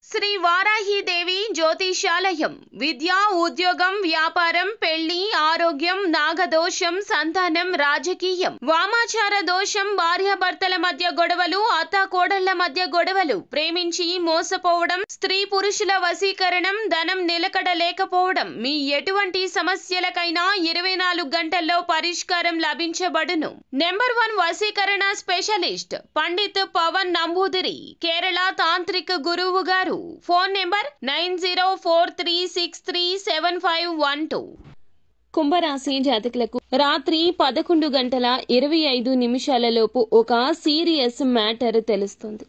శ్రీ వారాహిదేవి జ్యోతిషాలయం విద్య, ఉద్యోగం, వ్యాపారం, పెళ్లి, ఆరోగ్యం, నాగదోషం, సంతానం, రాజకీయం, వామాచార దోషం, భార్యాభర్తల మధ్య గొడవలు, అత్తాకోడళ్ల మధ్య గొడవలు, ప్రేమించి మోసపోవడం, స్త్రీ పురుషుల వశీకరణం, ధనం నిలకడ లేకపోవడం, మీ ఎటువంటి సమస్యలకైనా 24 గంటల్లో పరిష్కారం లభించబడును. నెంబర్ 1 వశీకరణ స్పెషలిస్ట్ పండిత్ పవన్ నంబూదిరి, కేరళ తాంత్రిక గురువు గారు. Phone number 9043637512. కుంభరాశి జాతకులకు రాత్రి 11:25 ఒక సీరియస్ మ్యాటర్ తెలుస్తుంది.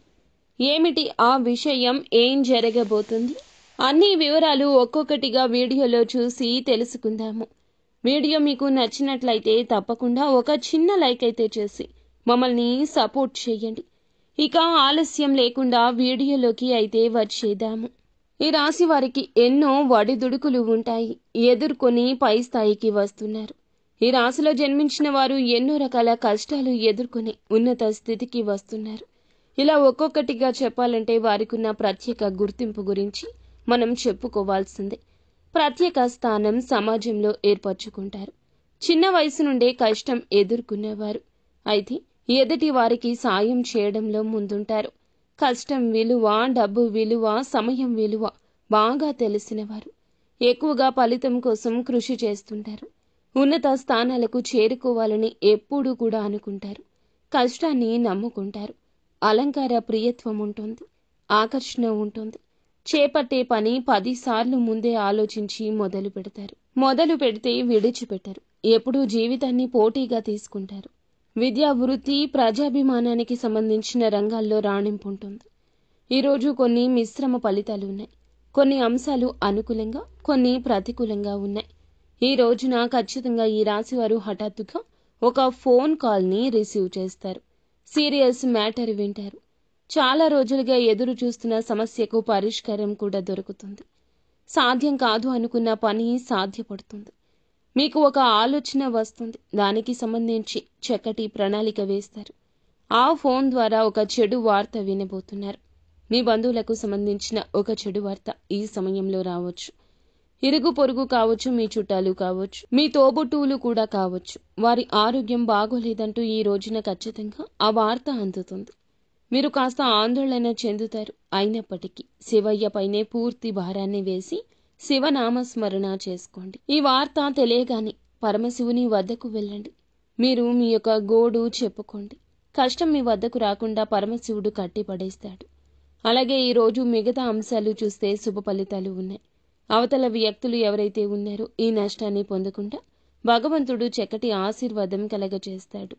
ఏమిటి ఆ విషయం, ఏం జరగబోతుంది? అన్ని వివరాలు ఒక్కొక్కటిగా వీడియోలో చూసి తెలుసుకుందాము. వీడియో మీకు నచ్చినట్లయితే తప్పకుండా ఒక చిన్న లైక్ అయితే చేసి మమ్మల్ని సపోర్ట్ చేయండి. ఇక ఆలస్యం లేకుండా వీడియోలోకి అయితే వచ్చేద్దాము. ఈ రాశి వారికి ఎన్నో వడిదుడుకులు ఉంటాయి, ఎదుర్కొని పై స్థాయికి వస్తున్నారు. ఈ రాశిలో జన్మించిన వారు ఎన్నో రకాల కష్టాలు ఎదుర్కొని ఉన్నత స్థితికి వస్తున్నారు. ఇలా ఒక్కొక్కటిగా చెప్పాలంటే వారికున్న ప్రత్యేక గుర్తింపు గురించి మనం చెప్పుకోవాల్సిందే. ప్రత్యేక స్థానం సమాజంలో ఏర్పరచుకుంటారు. చిన్న వయసు నుండే కష్టం ఎదుర్కొనేవారు. అయితే ఎదుటి వారికి సాయం చేయడంలో ముందుంటారు. కష్టం విలువ, డబ్బు విలువ, సమయం విలువ బాగా తెలిసినవారు. ఎక్కువగా ఫలితం కోసం కృషి చేస్తుంటారు. ఉన్నత స్థానాలకు చేరుకోవాలని ఎప్పుడూ కూడా అనుకుంటారు. కష్టాన్ని నమ్ముకుంటారు. అలంకార ప్రియత్వం ఉంటుంది, ఆకర్షణ ఉంటుంది. చేపట్టే పని 10 సార్లు ముందే ఆలోచించి మొదలు పెడతారు. మొదలు పెడితే విడిచిపెట్టరు. ఎప్పుడూ జీవితాన్ని పోటీగా తీసుకుంటారు. విద్యా, వృత్తి, ప్రజాభిమానానికి సంబంధించిన రంగాల్లో రాణింపు ఉంటుంది. ఈరోజు కొన్ని మిశ్రమ ఫలితాలు ఉన్నాయి. కొన్ని అంశాలు అనుకూలంగా, కొన్ని ప్రతికూలంగా ఉన్నాయి. ఈ రోజున ఖచ్చితంగా ఈ రాశివారు హఠాత్తుగా ఒక ఫోన్ కాల్ని రిసీవ్ చేస్తారు. సీరియస్ మ్యాటర్ వింటారు. చాలా రోజులుగా ఎదురు చూస్తున్న సమస్యకు పరిష్కారం కూడా దొరుకుతుంది. సాధ్యం కాదు అనుకున్న పని సాధ్యపడుతుంది. మీకు ఒక ఆలోచన వస్తుంది. దానికి సంబంధించి చక్కటి ప్రణాళిక వేస్తారు. ఆ ఫోన్ ద్వారా ఒక చెడు వార్త వినబోతున్నారు. మీ బంధువులకు సంబంధించిన ఒక చెడు వార్త ఈ సమయంలో రావచ్చు. ఇరుగు పొరుగు కావచ్చు, మీ చుట్టాలు కావచ్చు, మీ తోబుట్టువులు కూడా కావచ్చు. వారి ఆరోగ్యం బాగోలేదంటూ ఈ రోజున ఖచ్చితంగా ఆ వార్త అందుతుంది. మీరు కాస్త ఆందోళన చెందుతారు. అయినప్పటికీ శివయ్య పైనే పూర్తి భారాన్ని వేసి శివనామస్మరణ చేసుకోండి. ఈ వార్త తెలియగానే పరమశివుని వద్దకు వెళ్ళండి. మీరు మీ యొక్క గోడు చెప్పుకోండి. కష్టం మీ వద్దకు రాకుండా పరమశివుడు కట్టిపడేస్తాడు. అలాగే ఈరోజు మిగతా అంశాలు చూస్తే శుభ ఫలితాలు ఉన్నాయి. అవతల వ్యక్తులు ఎవరైతే ఉన్నారో ఈ నష్టాన్ని పొందకుండా భగవంతుడు చక్కటి ఆశీర్వాదం కలగజేస్తాడు.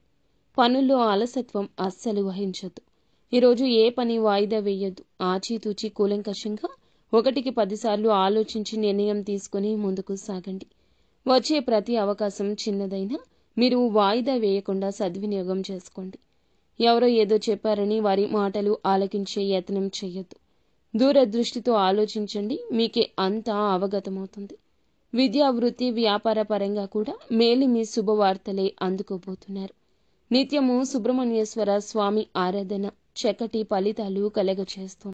పనుల్లో అలసత్వం అస్సలు వహించొద్దు. ఈరోజు ఏ పని వాయిదా వేయొద్దు. ఆచితూచి కూలంకషంగా 1కి 10 సార్లు ఆలోచించి నిర్ణయం తీసుకుని ముందుకు సాగండి. వచ్చే ప్రతి అవకాశం చిన్నదైనా మీరు వాయిదా వేయకుండా సద్వినియోగం చేసుకోండి. ఎవరో ఏదో చెప్పారని వారి మాటలు ఆలకించే యత్నం చేయొద్దు. దూరదృష్టితో ఆలోచించండి. మీకే అంతా అవగతమవుతుంది. విద్యా, వృత్తి, వ్యాపార పరంగా కూడా మేలిమి శుభవార్తలే అందుకోబోతున్నారు. నిత్యము సుబ్రహ్మణ్యేశ్వర స్వామి ఆరాధన చక్కటి ఫలితాలు కలగచేస్తుంది.